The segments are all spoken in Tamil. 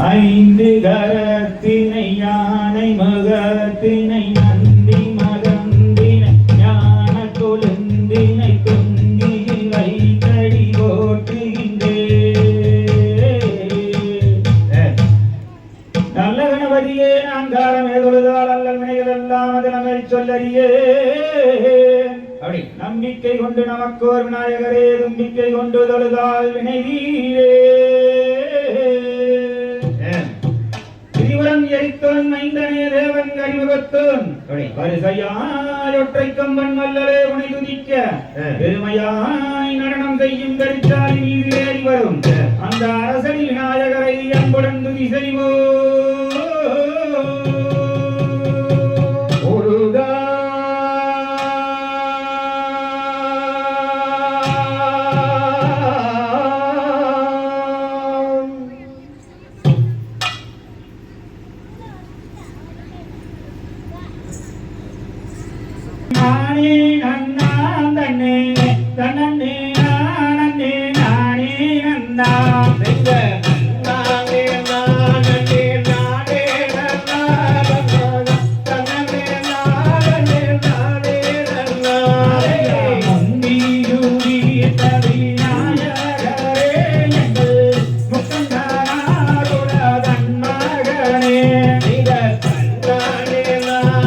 ஐந்து கரத்தினை யானை முகத்தினை நந்தி மகந்தினை ஞான கொழுந்தினை தொங்கியில் வைத்தடி போற்றுகின்றேன். நல்ல கணபதியே நான் காலம் ஏதொழுதால் அல்லல் வினைகள் எல்லாம் அதனமை சொல்லறியே. அப்படி நம்பிக்கை கொண்டு நமக்கோர் விநாயகரே தும்பிக்கை கொண்டு தொழுதால் வினை தீரே. திரிபுரம் எரித்தோன் மைந்தனே தேவன் அறிமுகத்தோன் வரிசையாய் ஒற்றை கம்பன் மல்லலே உனை துதிக்க பெருமையாய் நடனம் செய்யும் கரிச்சாலி மீது ஏறி வரும் அந்த அரசடி விநாயகரை அன்புடன் துதி செய்வோ. நானே நன்னா தன்னே தன்னே நானே நானே நன்னா வெங்க நானே நானே நானே நன்னா தன்னே நானே நானே நன்னா மந்தியூரி தவிநாயகரே எங்கள் முக்கந்தாரோட தன்மகனே இத தன்னானே நானே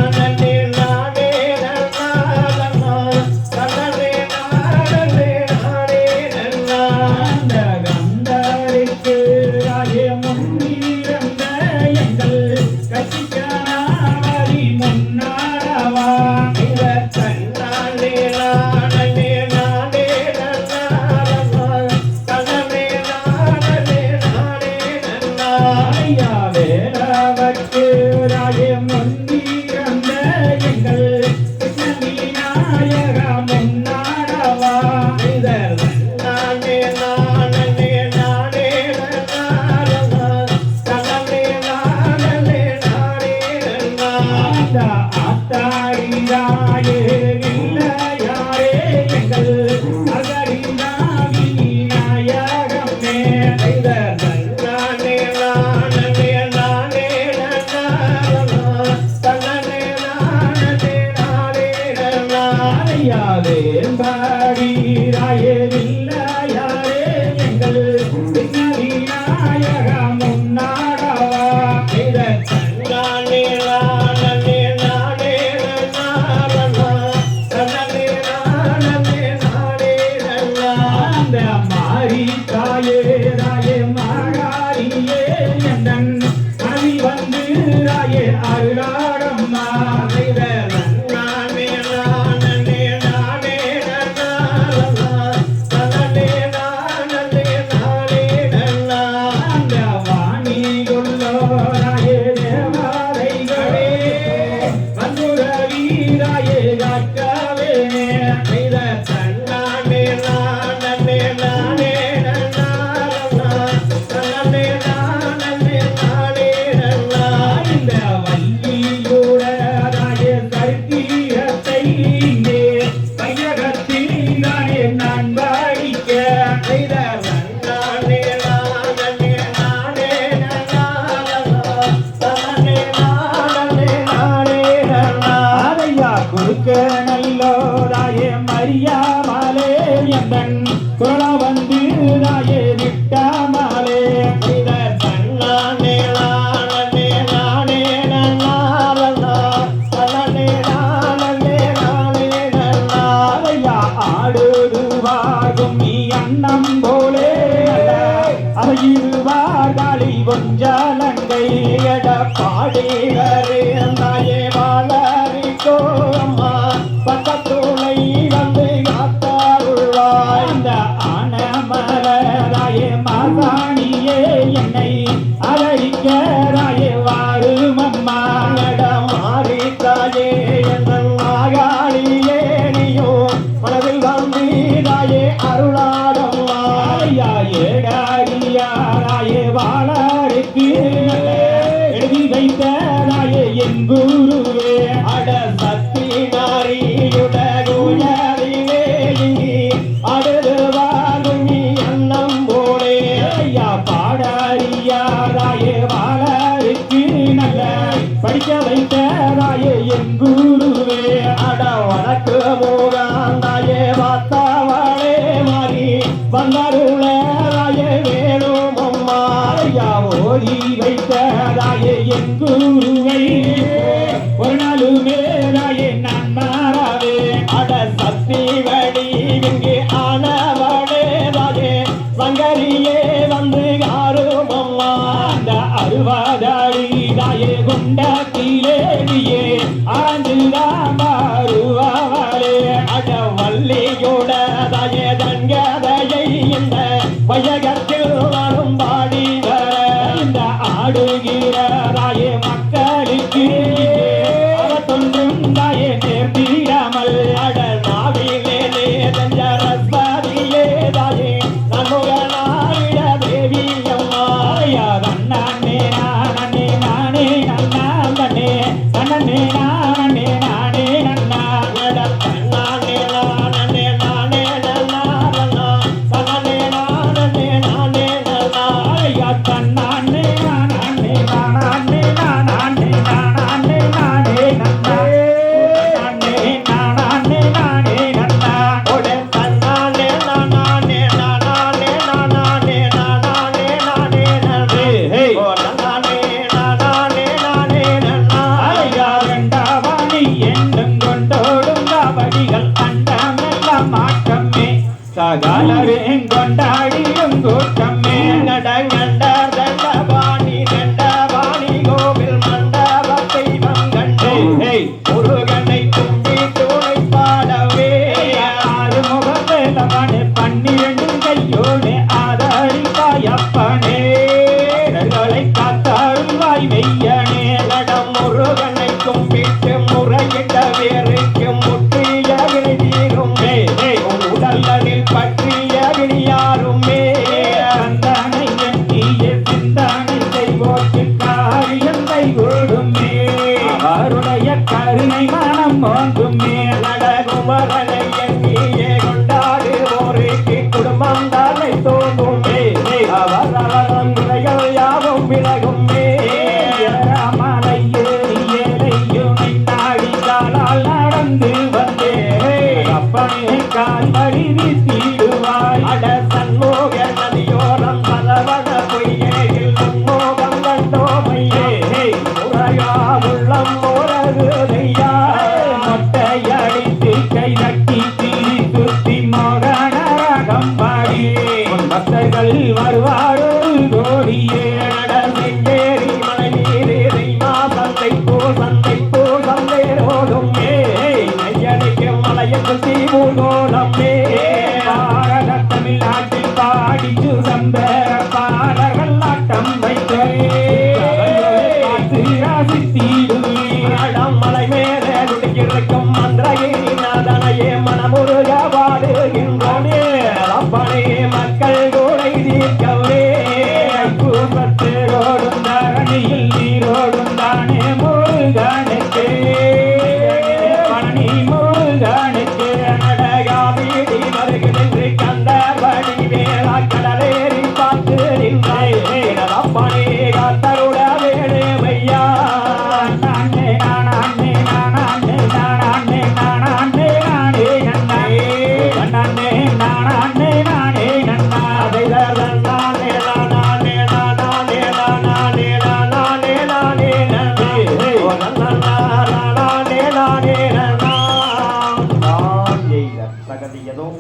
பாடாரியா தாயே வாழருக்கு நல்ல படிக்க வைத்த தாயே என் குருவே அட வடக்கு மூகாந்தாயே வாத்தாவாளே மாறி வந்தருள தாயே வேணும் அம்மா ஐயா ஓடி வைத்த தாயே என் குருவை ஒரு நாளுமே தாயே நான் மாறாவே அட சக்தி வழி இங்கு ஆனவளே தாயே சங்கரியே வந்து யாரும் அம்மா அந்த அருவாதாரி தாயே குண்டத்திலேயே ஆண்டுதான் வருவாளே அட வள்ளியோட தாயே தங்கதையை இந்த வையகத்தில் வரும் பாடி வர இந்த ஆடுகிற தாயே மக்களுக்கு அவத்தொன்றும் தாயே நேர்த்திடாமல் அட நாவிலே தஞ்ச ரஸ்பாதியே தாயே நன்முகனாயிட தேவி அம்மா ஐயா தன்னானே நானே நானே நன்னா தன்னே தன்னே நானே நானே நன்னா அட தன்னானே நானே நானே நன்னா நன்னா தன்னானே நானே நானே நன்னா ஐயா தன்னானே நானே நானே நானே நானே நானே நன்னா நானே நானே நானே நன்னா ஒடே தன்னானே நானே நானே நானே நானே நானே நானே ஹே ஓ நானே நானே நானே நன்னா ஐயா ரெண்டாவணி எண்ணும் கொண்டோடும் காவடிகள் அண்டமெல்லாம் மாற்றமே சகலரையும் கொண்டாடிடும் கூட்டமே நடங்கண்ட தண்டபாணி தண்டபாணி கோவில் மண்டபத்தை வங்கண்டே முருகனை கும்பி துணை பாடவே ஆறு முகத்தவனே 12 கையோடு ஆதரிப்பாயப்பனே காத்தாரும் வாய் வெய்யனே நடம் முருகனை கும்பிட்டு முறையிட்ட வேறுக்கு முற்றிய வினைதீரும் உடல்களில் பற்றிய வினியாருமே தந்தானை எண்ணிய சிந்தானை செய்வோக்கு காரியம் கைகூடுமே அவருடைய கருணை மனம் மோங்குமே நடகுமரனை எண்ணியே கொண்டாடுவோருக்கு குடும்பம் தானே தோன்றுமே அவர் அவரம் முறைகள் யாவும் விலகுமே மலை ஏறி ஏழையும் நாடி காலால் நடந்து வந்தே அப்பனே கால் வழி வீசிடுவாய் அட சண்முக நதியோரம் பலவட பொய்யேயில் முன்னோகம் கண்டோமையே முறையா உள்ளம் முறகுதையா மொட்டையடித்து கை தட்டி தீ சுத்தி மோகனரகம் பாடி பக்தர்கள் வருவாரோ கோடியே செஞ்சேரி மலை நீரேறி மாசந்தை போ சந்தைரோடும் நெய்யடிக்கு மலையத்து தீபூர்கோலம் பாரத தமிழ்நாட்டில் பாடி சுதம்பர பாடல்கள் ஆட்டம் வைத்தே ராசித்தீடுமே அடம் மலை மேலே குடிக்கிறக்கும் மந்திரகிரி நாதனையே மனமுருக பாடுகின்றோனே அப்பனே மக்கள் கூடை தீர்க்கவே கூப்பத்தோடும் தரணியில் நீரோடும் தானே முருகனுக்கு பழனி முருகனுக்கு நடகாபீடி வருகிறது கந்தபடி வேளா கடலேறி பார்த்து நின்றாய் அப்பனே காத்தருட வேணே வையா நானே நானே நானே நானே நானே நானே நன்னே நானே நானே நானே நன்னா அதை நானே நானே நானே நானே நானே நானே நானே ஓ நானே நானே நானே நான் எய்த தகதியதும்